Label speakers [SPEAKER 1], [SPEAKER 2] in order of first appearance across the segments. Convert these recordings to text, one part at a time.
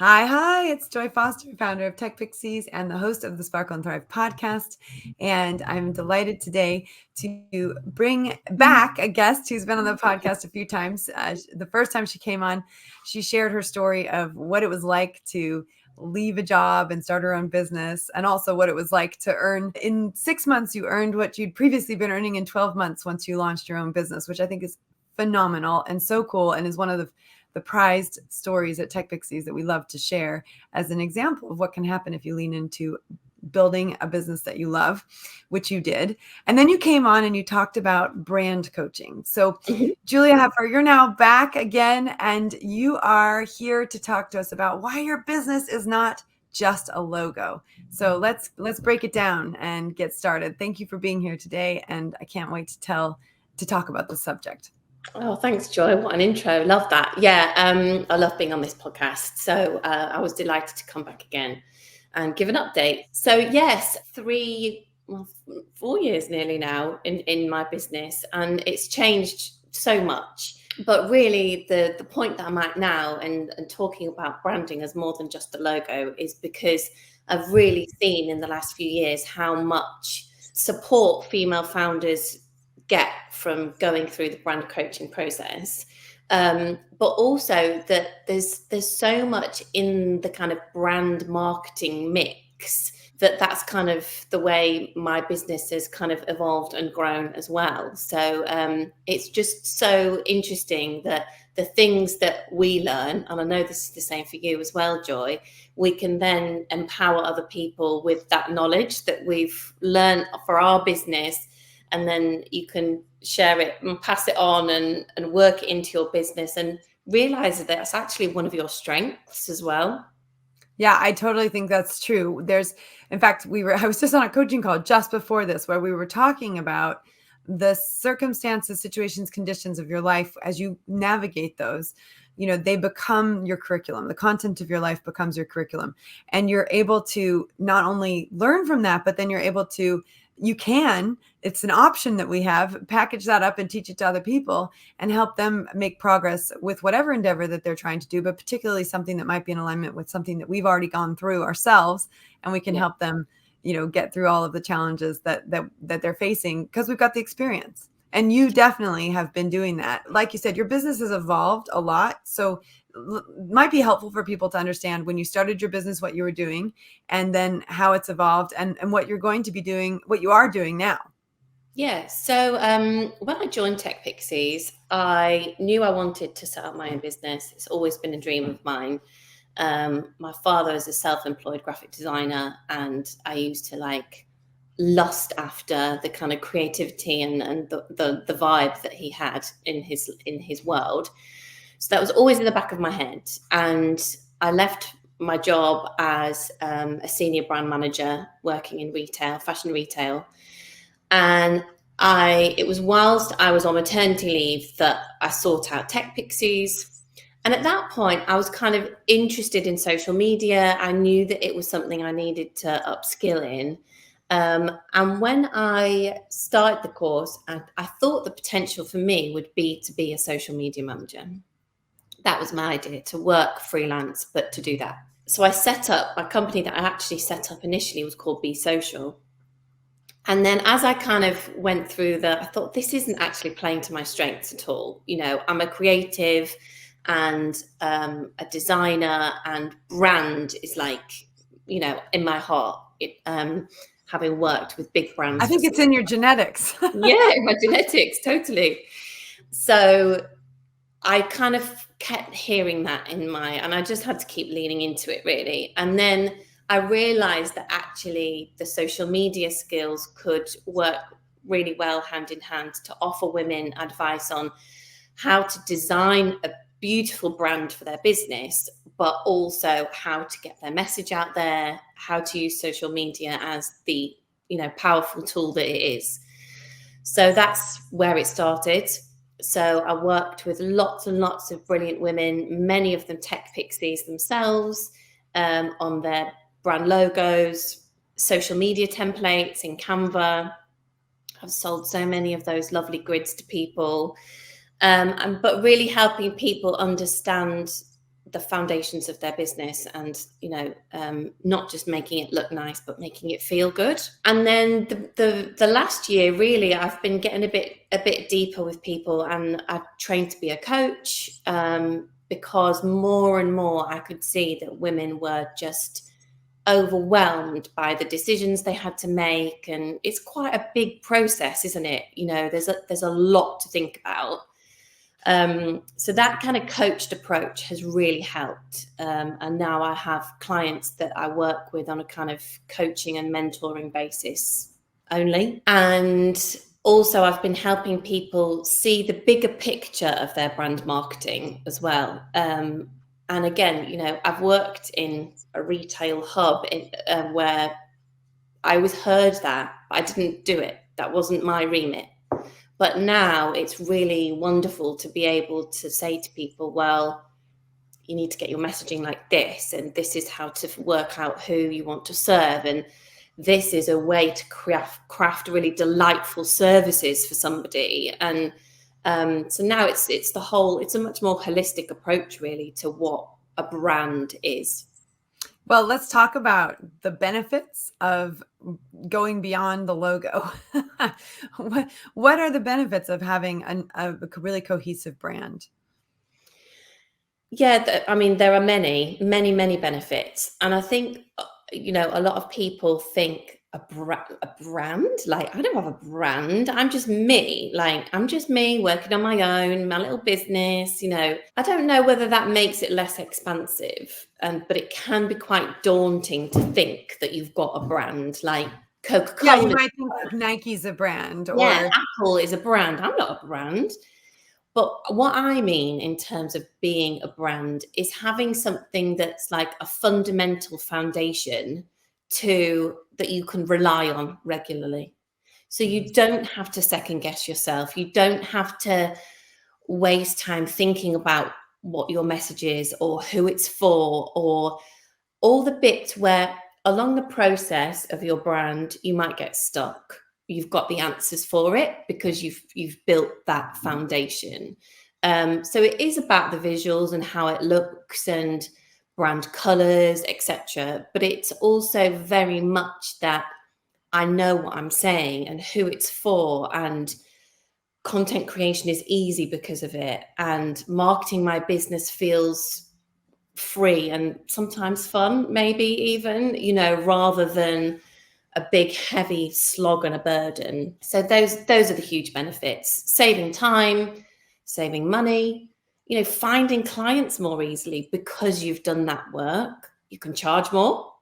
[SPEAKER 1] Hi, it's Joy Foster, founder of TechPixies and the host of the Sparkle and Thrive podcast. And I'm delighted today to bring back a guest who's been on the podcast a few times. The first time she came on, she shared her story of what it was like to leave a job and start her own business, and also what it was like to earn in 6 months. You earned what you'd previously been earning in 12 months once you launched your own business, which I think is phenomenal and so cool, and is one of the prized stories at TechPixies that we love to share as an example of what can happen if you lean into building a business that you love, which you did. And then you came on and you talked about brand coaching. So Julia Heffer, you're now back again, and you are here to talk to us about why your business is not just a logo. So let's break it down and get started. Thank you for being here today, and I can't wait to talk about this subject.
[SPEAKER 2] Oh, thanks, Joy. What an intro. Love that. Yeah, I love being on this podcast. So I was delighted to come back again and give an update. So yes, 4 years nearly now in my business, and it's changed so much. But really, the point that I'm at now and talking about branding as more than just a logo is because I've really seen in the last few years how much support female founders get from going through the brand coaching process, but also that there's so much in the kind of brand marketing mix that's kind of the way my business has kind of evolved and grown as well. So it's just so interesting that the things that we learn, and I know this is the same for you as well, Joy, we can then empower other people with that knowledge that we've learned for our business. And then you can share it and pass it on and work it into your business and realize that that's actually one of your strengths as well.
[SPEAKER 1] Yeah, I totally think that's true. In fact, I was just on a coaching call just before this where we were talking about the circumstances, situations, conditions of your life as you navigate those. They become your curriculum. The content of your life becomes your curriculum. And you're able to not only learn from that, but then it's an option that we have, package that up and teach it to other people and help them make progress with whatever endeavor that they're trying to do, but particularly something that might be in alignment with something that we've already gone through ourselves. And we can help them, get through all of the challenges that they're facing because we've got the experience. And you definitely have been doing that. Like you said, your business has evolved a lot. So it might be helpful for people to understand when you started your business, what you were doing, and then how it's evolved and what you're going to be doing, what you are doing now.
[SPEAKER 2] Yeah. So when I joined TechPixies, I knew I wanted to set up my own business. It's always been a dream of mine. My father is a self-employed graphic designer, and I used to lust after the kind of creativity and the vibe that he had in his world. So that was always in the back of my head. And I left my job as a senior brand manager working in retail, fashion retail. And it was whilst I was on maternity leave that I sought out TechPixies. And at that point, I was kind of interested in social media. I knew that it was something I needed to upskill in. And when I started the course, I thought the potential for me would be to be a social media manager. That was my idea, to work freelance, but to do that. So I set up a company that I actually set up initially was called Be Social. And then as I kind of went through I thought this isn't actually playing to my strengths at all. I'm a creative and a designer, and brand is in my heart. Having worked with big brands.
[SPEAKER 1] I think it's in your genetics.
[SPEAKER 2] Yeah, in my genetics, totally. So I kind of kept hearing that and I just had to keep leaning into it, really. And then I realized that actually the social media skills could work really well hand in hand to offer women advice on how to design a beautiful brand for their business, but also how to get their message out there, how to use social media as the powerful tool that it is. So that's where it started. So I worked with lots and lots of brilliant women, many of them TechPixies themselves, on their brand logos, social media templates in Canva. I've sold so many of those lovely grids to people, but really helping people understand the foundations of their business, and not just making it look nice, but making it feel good. And then the last year, really, I've been getting a bit deeper with people, and I've trained to be a coach, because more and more I could see that women were just overwhelmed by the decisions they had to make, and it's quite a big process, isn't it? There's a lot to think about. So that kind of coached approach has really helped. And now I have clients that I work with on a kind of coaching and mentoring basis only. And also I've been helping people see the bigger picture of their brand marketing as well. And again, I've worked in a retail hub where I always heard that, but I didn't do it. That wasn't my remit. But now it's really wonderful to be able to say to people, well, you need to get your messaging like this, and this is how to work out who you want to serve, and this is a way to craft really delightful services for somebody. And so now it's a much more holistic approach, really, to what a brand is.
[SPEAKER 1] Well, let's talk about the benefits of going beyond the logo. What are the benefits of having a really cohesive brand?
[SPEAKER 2] Yeah, there are many, many, many benefits. And I think, a lot of people think a brand, like, I don't have a brand. I'm just me. Like, I'm just me working on my own, my little business. I don't know whether that makes it less expansive, but it can be quite daunting to think that you've got a brand, like Coca-Cola.
[SPEAKER 1] Yeah, you might think like Nike's a brand, or
[SPEAKER 2] Apple is a brand. I'm not a brand. But what I mean in terms of being a brand is having something that's like a fundamental foundation that you can rely on regularly. So you don't have to second guess yourself. You don't have to waste time thinking about what your message is or who it's for, or all the bits where along the process of your brand, you might get stuck. You've got the answers for it because you've built that foundation. So it is about the visuals and how it looks and brand colors, etc. But it's also very much that I know what I'm saying and who it's for, and content creation is easy because of it, and marketing my business feels free and sometimes fun, maybe even, rather than a big heavy slog and a burden. So those are the huge benefits: saving time, saving money, finding clients more easily because you've done that work. You can charge more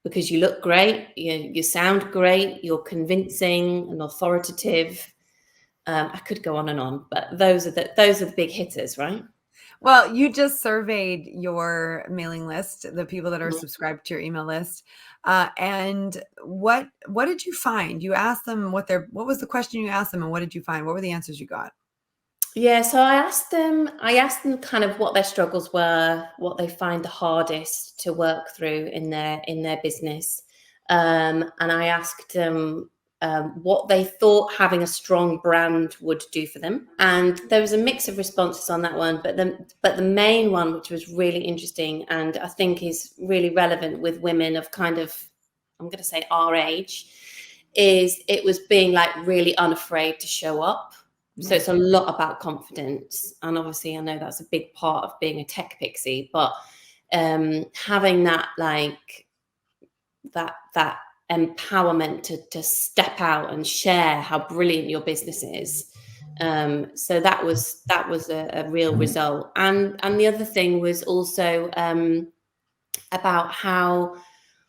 [SPEAKER 2] because you look great, you sound great, you're convincing and authoritative. I could go on, but those are the big hitters, right?
[SPEAKER 1] Well, you just surveyed your mailing list, the people that are
[SPEAKER 2] Mhm.
[SPEAKER 1] subscribed to your email list. And what did you find? You asked them what was the question you asked them, and what did you find? What were the answers you got?
[SPEAKER 2] Yeah, so I asked them kind of what their struggles were, what they find the hardest to work through in their business. And I asked them what they thought having a strong brand would do for them. And there was a mix of responses on that one, but the main one, which was really interesting and I think is really relevant with women of kind of, I'm going to say our age, is it was being like really unafraid to show up. So it's a lot about confidence. And obviously I know that's a big part of being a tech pixie, but having that, like that empowerment to step out and share how brilliant your business is. So that was a real result. And the other thing was also about how,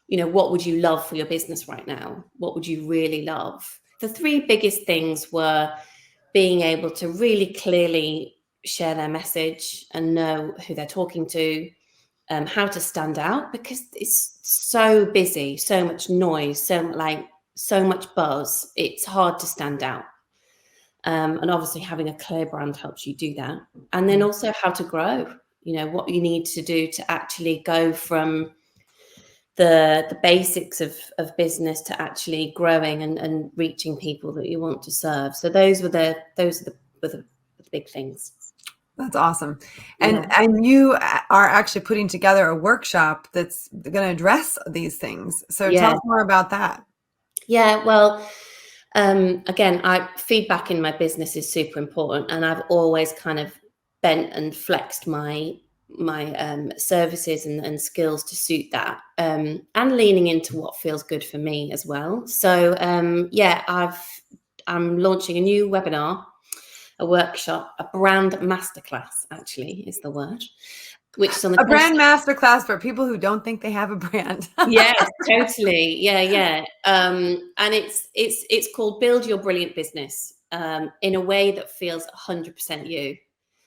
[SPEAKER 2] what would you love for your business right now? What would you really love? The three biggest things were being able to really clearly share their message and know who they're talking to, how to stand out, because it's so busy, so much noise, so much buzz. It's hard to stand out. And obviously having a clear brand helps you do that. And then also how to grow, what you need to do to actually go from the basics of business to actually growing and reaching people that you want to serve. So those were the big things.
[SPEAKER 1] That's awesome.
[SPEAKER 2] Yeah.
[SPEAKER 1] And you are actually putting together a workshop that's going to address these things. So tell
[SPEAKER 2] Yeah.
[SPEAKER 1] us more about that.
[SPEAKER 2] Yeah. Well, again, feedback in my business is super important, and I've always kind of bent and flexed my services and skills to suit that, and leaning into what feels good for me as well. So yeah, I'm launching a new webinar, a workshop, a brand masterclass actually is the word, which is on the
[SPEAKER 1] A brand
[SPEAKER 2] 22nd.
[SPEAKER 1] masterclass for people who don't think they have a brand.
[SPEAKER 2] Yes, totally. Yeah. And it's called Build Your Brilliant Business, in a way that feels 100% you,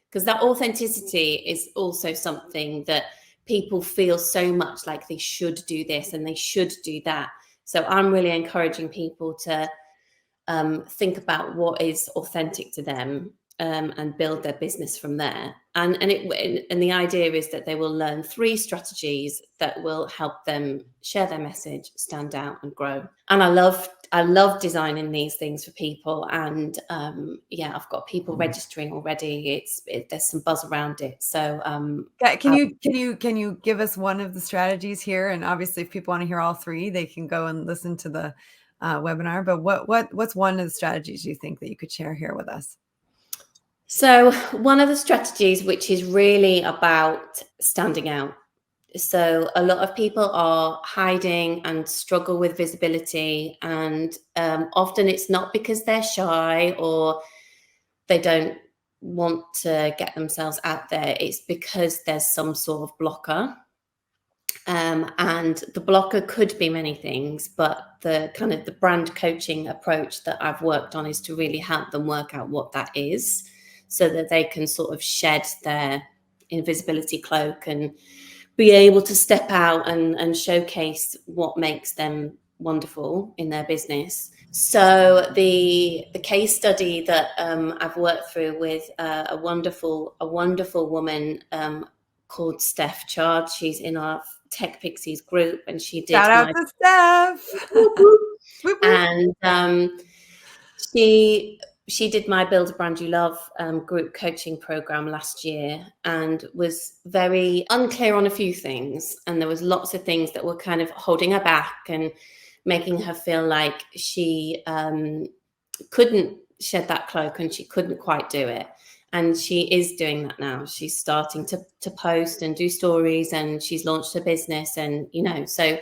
[SPEAKER 2] because that authenticity is also something that people feel so much like they should do this and they should do that. So I'm really encouraging people to think about what is authentic to them, and build their business from there. And the idea is that they will learn 3 strategies that will help them share their message, stand out, and grow. And I love designing these things for people. And yeah, I've got people registering already. There's some buzz around it. So
[SPEAKER 1] Can you give us one of the strategies here? And obviously, if people want to hear all 3, they can go and listen to the webinar. But what's one of the strategies you think that you could share here with us?
[SPEAKER 2] So one of the strategies, which is really about standing out. So a lot of people are hiding and struggle with visibility, and often it's not because they're shy or they don't want to get themselves out there. It's because there's some sort of blocker. And the blocker could be many things, but the kind of the brand coaching approach that I've worked on is to really help them work out what that is, so that they can sort of shed their invisibility cloak and be able to step out and showcase what makes them wonderful in their business. So the case study that I've worked through with a wonderful woman called Steph Chard. She's in our TechPixies group, and she did
[SPEAKER 1] Shout out
[SPEAKER 2] my
[SPEAKER 1] to Steph. Whoop, whoop.
[SPEAKER 2] and she did my Build a Brand You Love group coaching program last year, and was very unclear on a few things. And there was lots of things that were kind of holding her back and making her feel like she couldn't shed that cloak and she couldn't quite do it. And she is doing that now. She's starting to post and do stories, and she's launched her business. And, so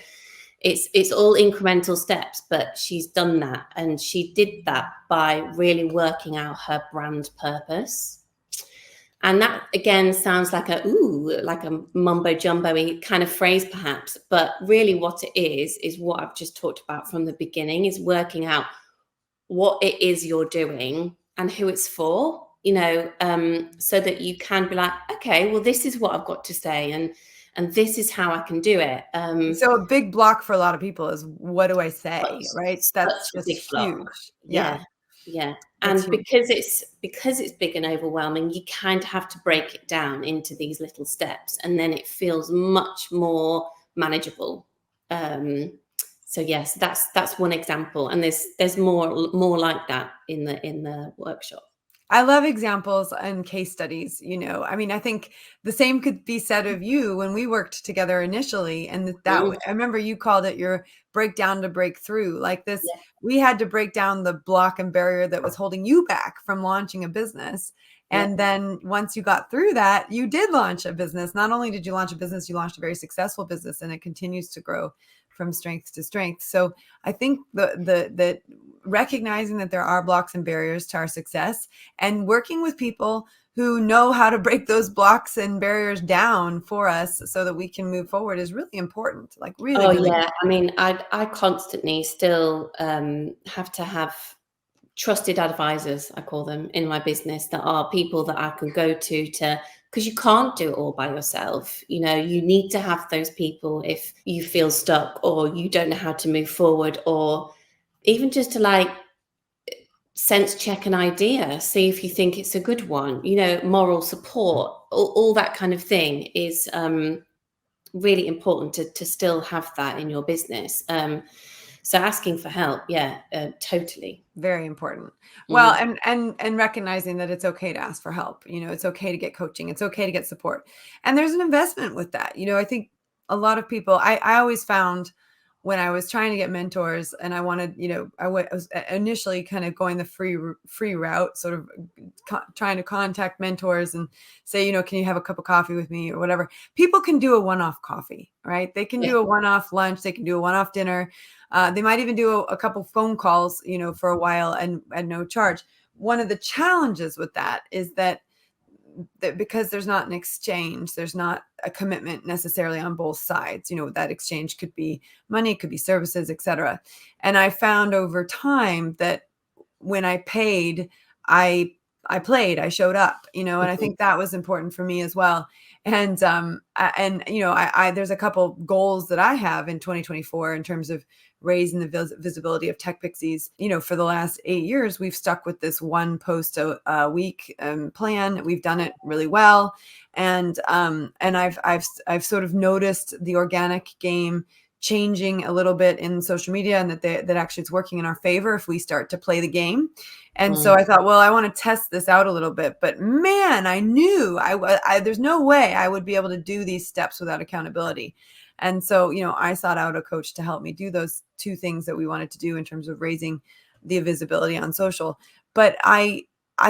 [SPEAKER 2] it's all incremental steps, but she's done that. And she did that by really working out her brand purpose. And that again sounds like like a mumbo jumbo kind of phrase perhaps, but really what it is what I've just talked about from the beginning, is working out what it is you're doing and who it's for, so that you can be like, okay, well, this is what I've got to say, and this is how I can do it.
[SPEAKER 1] So a big block for a lot of people is, what do I say? Right? That's
[SPEAKER 2] Such a
[SPEAKER 1] just
[SPEAKER 2] big block.
[SPEAKER 1] huge. Yeah,
[SPEAKER 2] Yeah.
[SPEAKER 1] that's
[SPEAKER 2] And
[SPEAKER 1] huge.
[SPEAKER 2] because it's big and overwhelming, you kind of have to break it down into these little steps, and then it feels much more manageable. So yes, that's one example, and there's more like that in the workshop.
[SPEAKER 1] I love examples and case studies. I mean, I think the same could be said of you when we worked together initially. And
[SPEAKER 2] Mm,
[SPEAKER 1] I remember you called it your breakdown to break through. Like this,
[SPEAKER 2] yeah,
[SPEAKER 1] we had to break down the block and barrier that was holding you back from launching a business.
[SPEAKER 2] yeah.
[SPEAKER 1] And then once you got through that, you did launch a business. Not only did you launch a business, you launched a very successful business, and it continues to grow from strength to strength. So I think the recognizing that there are blocks and barriers to our success, and working with people who know how to break those blocks and barriers down for us so that we can move forward is really important. Like really,
[SPEAKER 2] Oh
[SPEAKER 1] really.
[SPEAKER 2] yeah. I mean, I constantly still have to have trusted advisors, I call them, in my business, that are people that I can go to because you can't do it all by yourself. You need to have those people if you feel stuck or you don't know how to move forward, or even just to like sense check an idea, see if you think it's a good one, moral support, all that kind of thing is really important to still have that in your business. So asking for help, totally.
[SPEAKER 1] Very important. Well, and recognizing that it's okay to ask for help. It's okay to get coaching. It's okay to get support. And there's an investment with that. I think a lot of people, I always found when I was trying to get mentors and I wanted, I was initially kind of going the free route, sort of trying to contact mentors and say, can you have a cup of coffee with me or whatever. People can do a one-off coffee, right? They can do a one-off lunch. They can do a one-off dinner. They might even do a couple phone calls, for a while and at no charge. One of the challenges with that is that because there's not an exchange, there's not a commitment necessarily on both sides. That exchange could be money, it could be services, etc. And I found over time that when I paid, I played, I showed up, and I think that was important for me as well. And there's a couple goals that I have in 2024 in terms of raising the visibility of TechPixies. For the last 8 years, we've stuck with this one post a week plan. We've done it really well, and I've sort of noticed the organic game changing a little bit in social media, and that actually it's working in our favor if we start to play the game. And so I thought, well, I want to test this out a little bit, but man, I knew there's no way I would be able to do these steps without accountability. And so, I sought out a coach to help me do those two things that we wanted to do in terms of raising the visibility on social. But I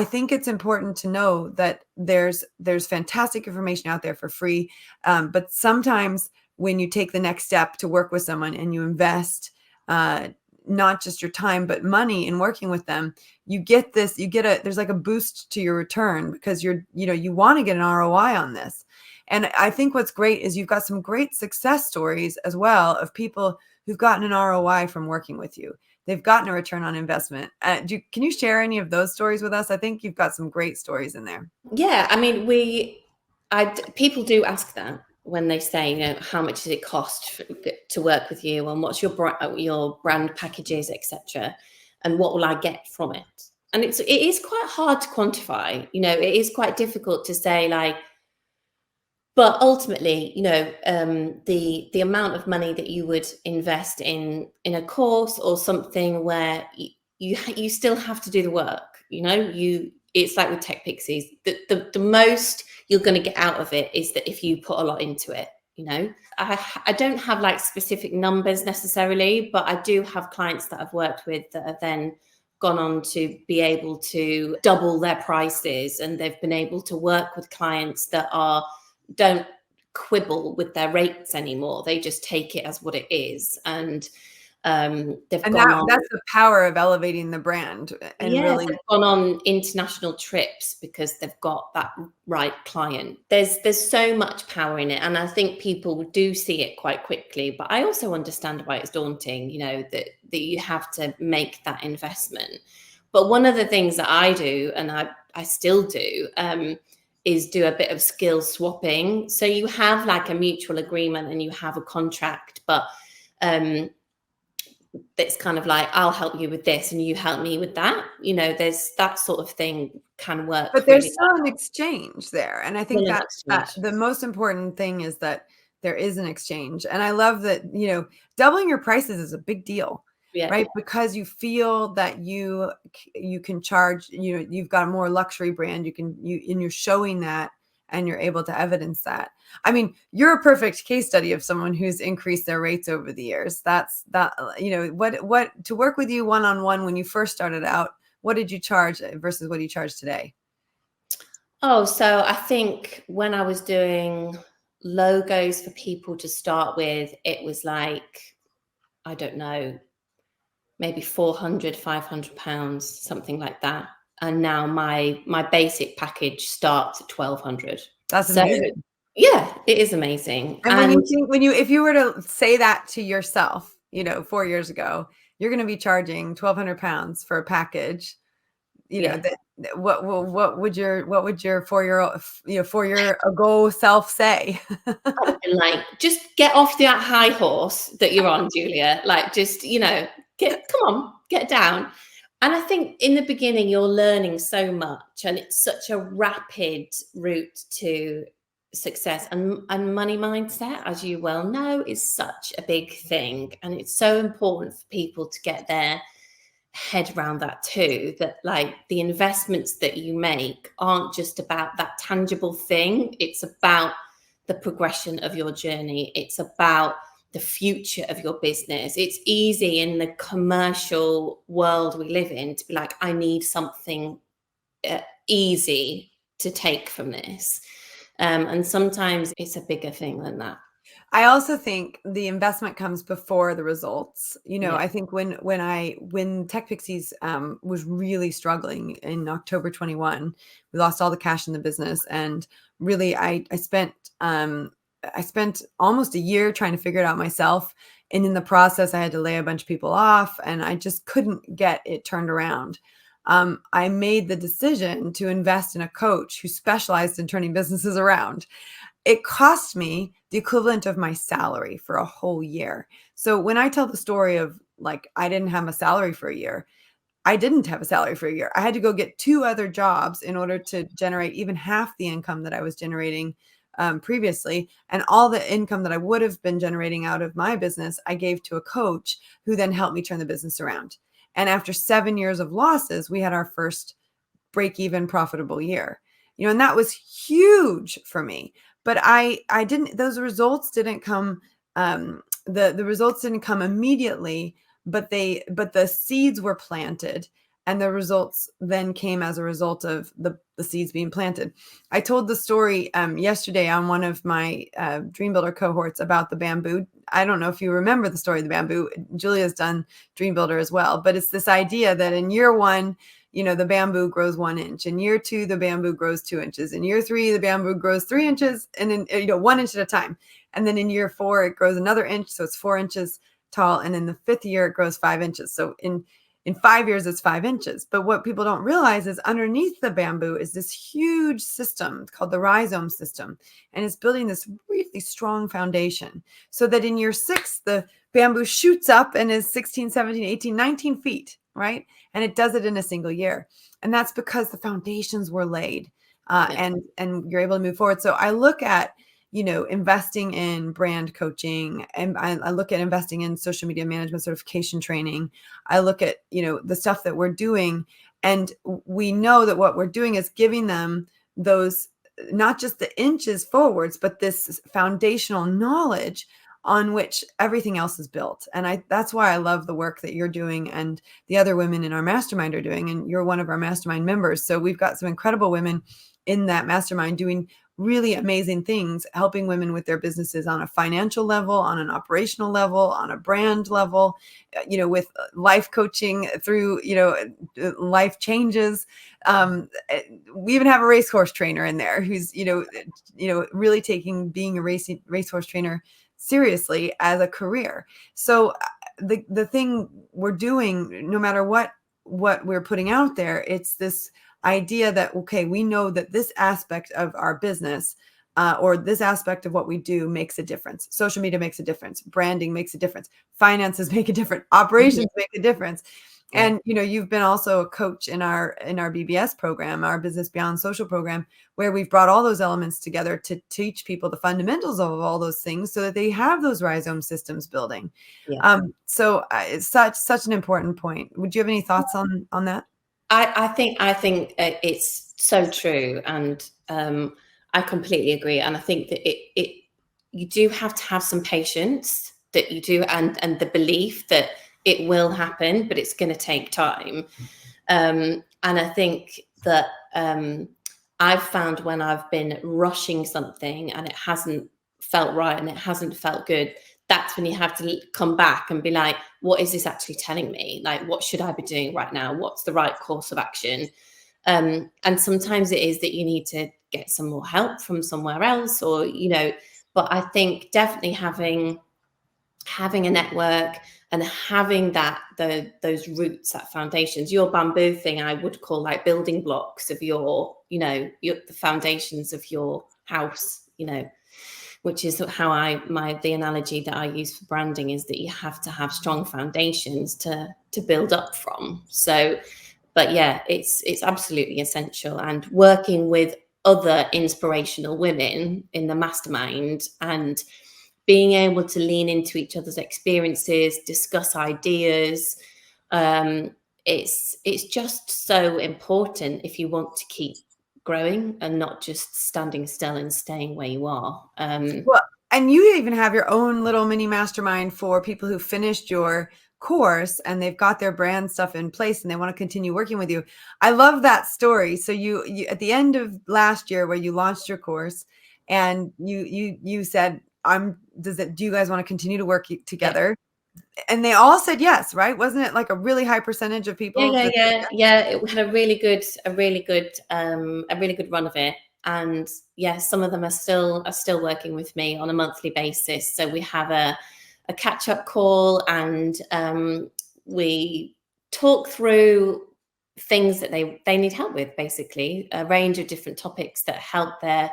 [SPEAKER 1] think it's important to know that there's fantastic information out there for free. But sometimes when you take the next step to work with someone and you invest, not just your time, but money in working with them, there's like a boost to your return because you want to get an ROI on this. And I think what's great is you've got some great success stories as well of people who've gotten an ROI from working with you. They've gotten a return on investment. Can you share any of those stories with us? I think you've got some great stories in there.
[SPEAKER 2] Yeah, I mean, people do ask that when they say, how much does it cost to work with you, and what's your brand packages, etc., and what will I get from it? And it is quite hard to quantify. It is quite difficult to say, like. But ultimately, the amount of money that you would invest in a course or something where you still have to do the work. It's like with TechPixies. The most you're going to get out of it is that if you put a lot into it. I don't have like specific numbers necessarily, but I do have clients that I've worked with that have then gone on to be able to double their prices, and they've been able to work with clients that don't quibble with their rates anymore. They just take it as what it is, and that's
[SPEAKER 1] the power of elevating the brand. And really,
[SPEAKER 2] they've gone on international trips because they've got that right client. There's so much power in it, and I think people do see it quite quickly. But I also understand why it's daunting. That you have to make that investment. But one of the things that I do, and I still do, is do a bit of skill swapping. So you have like a mutual agreement and you have a contract, but it's kind of like, I'll help you with this and you help me with that. There's that sort of thing can work.
[SPEAKER 1] But there's still an exchange there. And I think that the most important thing is that there is an exchange. And I love that, doubling your prices is a big deal. Yeah. Right. Because you feel that you can charge, you've got a more luxury brand. And you're showing that, and you're able to evidence that. I mean, you're a perfect case study of someone who's increased their rates over the years. What to work with you one-on-one when you first started out, what did you charge versus what do you charge today?
[SPEAKER 2] Oh, so I think when I was doing logos for people to start with, it was like, I don't know, maybe 400, 500 pounds, something like that. And now my basic package starts at 1,200.
[SPEAKER 1] That's amazing.
[SPEAKER 2] Yeah, it is amazing.
[SPEAKER 1] And if you were to say that to yourself, 4 years ago, you're going to be charging 1,200 pounds for a package. What would your 4-year ago self say?
[SPEAKER 2] Like, just get off that high horse that you're on, Julia. Like, just come on, get down. And I think in the beginning you're learning so much, and it's such a rapid route to success and money mindset, as you well know, is such a big thing, and it's so important for people to get their head around that too, that like the investments that you make aren't just about that tangible thing, it's about the progression of your journey, it's about the future of your business. It's easy in the commercial world we live in to be like, I need something easy to take from this. And sometimes it's a bigger thing than that.
[SPEAKER 1] I also think the investment comes before the results.
[SPEAKER 2] Yeah.
[SPEAKER 1] I think when TechPixies was really struggling in October 21, we lost all the cash in the business, and really I spent almost a year trying to figure it out myself. And in the process, I had to lay a bunch of people off, and I just couldn't get it turned around. I made the decision to invest in a coach who specialized in turning businesses around. It cost me the equivalent of my salary for a whole year. So when I tell the story of like, I didn't have a salary for a year, I didn't have a salary for a year. I had to go get 2 other jobs in order to generate even half the income that I was generating previously. And all the income that I would have been generating out of my business, I gave to a coach who then helped me turn the business around. And after 7 years of losses, we had our first break-even profitable year. And that was huge for me. But I didn't, those results didn't come, the results didn't come immediately, but the seeds were planted, and the results then came as a result of the seeds being planted. I told the story yesterday on one of my Dream Builder cohorts about the bamboo. I don't know if you remember the story of the bamboo. Julia's done Dream Builder as well, but it's this idea that in year 1, the bamboo grows 1 inch. In year 2, the bamboo grows 2 inches. In year 3, the bamboo grows 3 inches, and then 1 inch at a time. And then in year 4, it grows another inch, so it's 4 inches tall. And in the 5th year, it grows 5 inches. So in 5 years, it's 5 inches. But what people don't realize is underneath the bamboo is this huge system called the rhizome system, and it's building this really strong foundation, so that in year 6, the bamboo shoots up and is 16, 17, 18, 19 feet, right? And it does it in a single year. And that's because the foundations were laid, and you're able to move forward. So I look at, investing in brand coaching, and I look at investing in social media management certification training. I look at, the stuff that we're doing, and we know that what we're doing is giving them those, not just the inches forwards, but this foundational knowledge on which everything else is built. And that's why I love the work that you're doing and the other women in our mastermind are doing. And you're one of our mastermind members. So we've got some incredible women in that mastermind doing really amazing things, helping women with their businesses on a financial level, on an operational level, on a brand level, with life coaching through, life changes. We even have a racehorse trainer in there who's, really taking being a racehorse trainer seriously as a career. So the thing we're doing, no matter what we're putting out there, it's this idea that, okay, we know that this aspect of our business or this aspect of what we do makes a difference. Social media makes a difference. Branding makes a difference. Finances make a difference. Operations make a difference. And, you've been also a coach in our BBS program, our Business Beyond Social program, where we've brought all those elements together to teach people the fundamentals of all those things so that they have those rhizome systems building.
[SPEAKER 2] Yeah.
[SPEAKER 1] So it's such an important point. Would you have any thoughts on that?
[SPEAKER 2] I think it's so true, and I completely agree. And I think that you do have to have some patience, that you do, and the belief that it will happen, but it's going to take time. And I think that I've found when I've been rushing something and it hasn't felt right and it hasn't felt good, that's when you have to come back and be like, what is this actually telling me? Like, what should I be doing right now? What's the right course of action? And sometimes it is that you need to get some more help from somewhere else, or, but I think definitely having a network and having those roots, that foundations, your bamboo thing, I would call like building blocks of your, the foundations of your house, which is how the analogy that I use for branding is that you have to have strong foundations to build up from. So, but yeah, it's absolutely essential. And working with other inspirational women in the mastermind, and being able to lean into each other's experiences, discuss ideas. It's just so important if you want to keep growing and not just standing still and staying where you are.
[SPEAKER 1] Well, and you even have your own little mini mastermind for people who finished your course and they've got their brand stuff in place and they want to continue working with you. I love that story. So you at the end of last year where you launched your course and you said, do you guys want to continue to work together? And they all said yes, right? Wasn't it like a really high percentage of people?
[SPEAKER 2] Yeah. It had a really good run of it. And some of them are still working with me on a monthly basis. So we have a catch-up call, and we talk through things that they need help with, basically a range of different topics that help their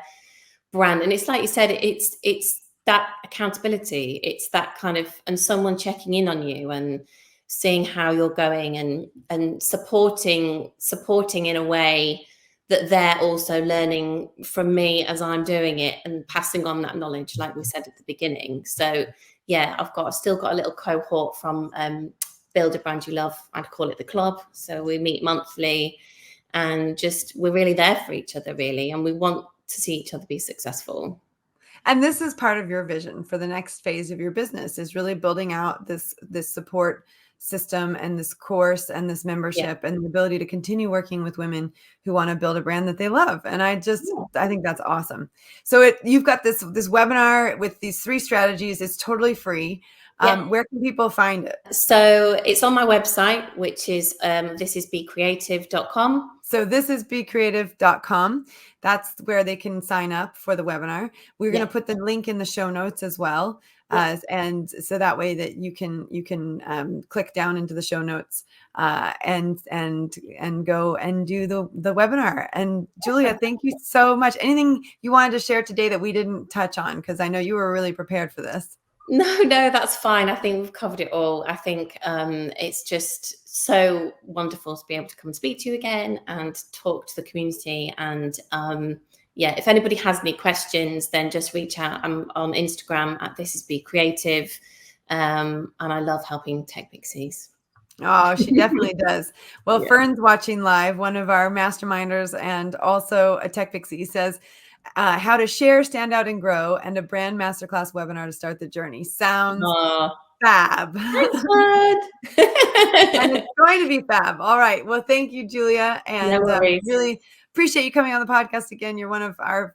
[SPEAKER 2] brand. And it's like you said, it's that accountability, it's that kind of, and someone checking in on you and seeing how you're going, and supporting in a way that they're also learning from me as I'm doing it, and passing on that knowledge, like we said at the beginning. So I've still got a little cohort from Build a Brand You Love. I'd call it the club. So we meet monthly, and we're really there for each other, really, and we want to see each other be successful.
[SPEAKER 1] And this is part of your vision for the next phase of your business, is really building out this support system and this course and this membership and the ability to continue working with women who want to build a brand that they love. And I think that's awesome. So you've got this webinar with these 3 strategies. It's totally free. Where can people find it?
[SPEAKER 2] So it's on my website, which is thisisbecreative.com.
[SPEAKER 1] So thisisbecreative.com. That's where they can sign up for the webinar. We're going to put the link in the show notes as well. And so that way that you can click down into the show notes and go and do the webinar. And Julia, thank you so much. Anything you wanted to share today that we didn't touch on? Because I know you were really prepared for this.
[SPEAKER 2] No, that's fine. I think we've covered it all. I think it's just so wonderful to be able to come and speak to you again and talk to the community. And if anybody has any questions, then just reach out. I'm on Instagram at thisisbecreative, and I love helping TechPixies.
[SPEAKER 1] Oh, she definitely does. Well, Fern's watching live, one of our masterminders and also a TechPixie, says, how to share, stand out, and grow, and a brand masterclass webinar to start the journey. Sounds fab.
[SPEAKER 2] Thanks, bud.
[SPEAKER 1] And it's going to be fab. All right. Well, thank you, Julia. And really appreciate you coming on the podcast again. You're one of our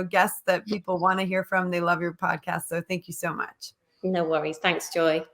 [SPEAKER 1] guests that people want to hear from. They love your podcast. So thank you so much.
[SPEAKER 2] No worries. Thanks, Joy.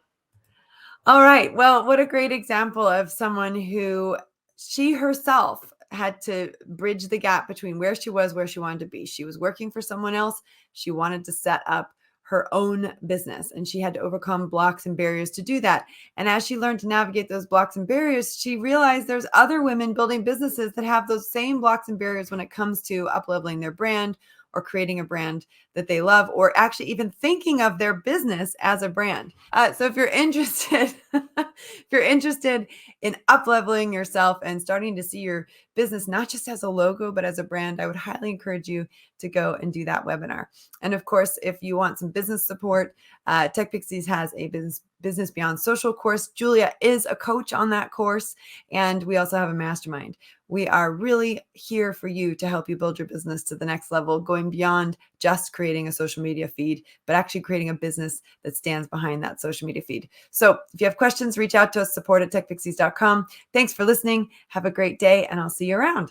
[SPEAKER 1] All right. Well, what a great example of someone who she herself had to bridge the gap between where she was, where she wanted to be. She was working for someone else. She wanted to set up her own business, and she had to overcome blocks and barriers to do that. And as she learned to navigate those blocks and barriers, she realized there's other women building businesses that have those same blocks and barriers when it comes to up-leveling their brand or creating a brand that they love, or actually even thinking of their business as a brand. So if you're interested, in up-leveling yourself and starting to see your business not just as a logo, but as a brand, I would highly encourage you to go and do that webinar. And of course, if you want some business support, TechPixies has a Business Beyond Social course. Julia is a coach on that course, and we also have a mastermind. We are really here for you to help you build your business to the next level, going beyond just creating a social media feed, but actually creating a business that stands behind that social media feed. So if you have questions, reach out to us, support@techpixies.com. Thanks for listening. Have a great day, and I'll see you around.